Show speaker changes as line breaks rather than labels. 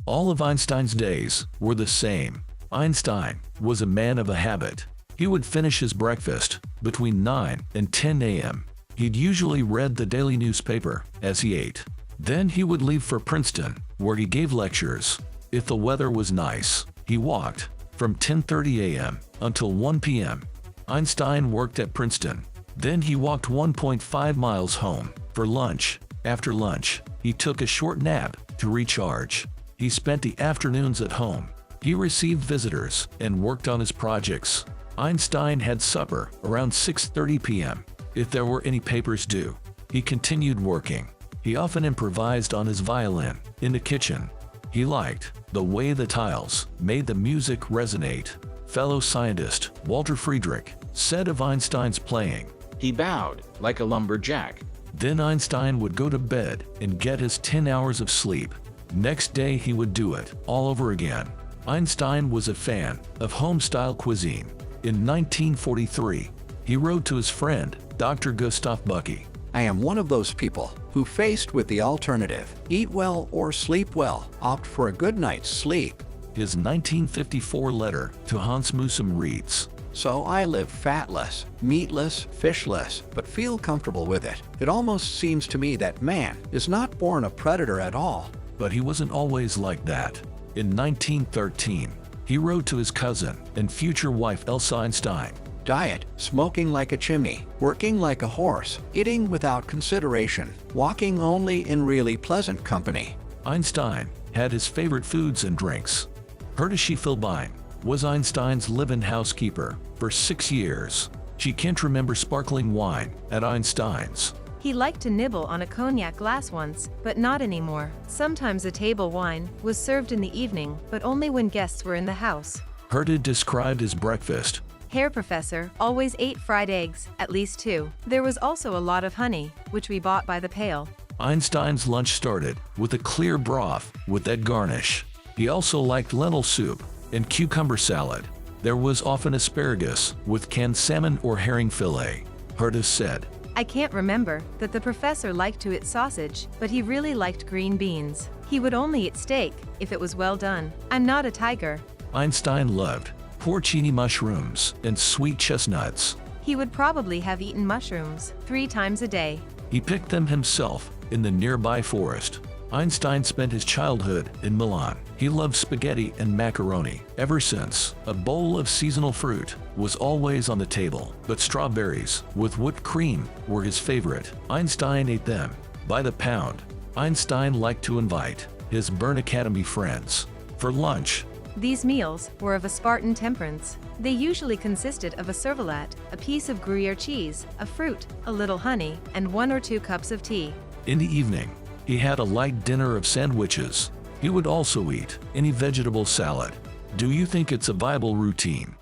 All of Einstein's days were the same. Einstein was a man of a habit. He would finish his breakfast between 9 and 10 a.m. He'd usually read the daily newspaper as he ate. Then he would leave for Princeton, where he gave lectures. If the weather was nice, he walked from 10:30 a.m. until 1 p.m. Einstein worked at Princeton. Then he walked 1.5 miles home for lunch. After lunch, he took a short nap to recharge. He spent the afternoons at home. He received visitors and worked on his projects. Einstein had supper around 6:30 p.m. If there were any papers due, he continued working. He often improvised on his violin in the kitchen. He liked the way the tiles made the music resonate. Fellow scientist Walter Friedrich said of Einstein's playing,
"He bowed like a lumberjack."
Then Einstein would go to bed and get his 10 hours of sleep. Next day he would do it all over again. Einstein was a fan of home-style cuisine. In 1943, he wrote to his friend, Dr. Gustav Bucke,
I am one of those people who, faced with the alternative, eat well or sleep well, opt for a good night's sleep.
His 1954 letter to Hans Mussum reads,
So I live fatless, meatless, fishless, but feel comfortable with it. It almost seems to me that man is not born a predator at all.
But he wasn't always like that. In 1913, he wrote to his cousin and future wife Elsa Einstein,
Diet, smoking like a chimney, working like a horse, eating without consideration, walking only in really pleasant company.
Einstein had his favorite foods and drinks. Herta Philbine was Einstein's live-in housekeeper for 6 years. She can't remember sparkling wine at Einstein's.
He liked to nibble on a cognac glass once, but not anymore. Sometimes a table wine was served in the evening, but only when guests were in the house.
Herta described his breakfast.
Herr Professor always ate fried eggs, at least 2. There was also a lot of honey, which we bought by the pail.
Einstein's lunch started with a clear broth with that garnish. He also liked lentil soup and cucumber salad. There was often asparagus with canned salmon or herring fillet. Herta said,
I can't remember that the professor liked to eat sausage, but he really liked green beans. He would only eat steak if it was well done. I'm not a tiger.
Einstein loved porcini mushrooms and sweet chestnuts.
He would probably have eaten mushrooms 3 times a day.
He picked them himself in the nearby forest. Einstein spent his childhood in Milan. He loved spaghetti and macaroni. Ever since, a bowl of seasonal fruit was always on the table, but strawberries with whipped cream were his favorite. Einstein ate them by the pound. Einstein liked to invite his Bern Academy friends for lunch.
These meals were of a Spartan temperance. They usually consisted of a servelat, a piece of Gruyere cheese, a fruit, a little honey, and 1 or 2 cups of tea.
In the evening, he had a light dinner of sandwiches. He would also eat any vegetable salad. Do you think it's a viable routine?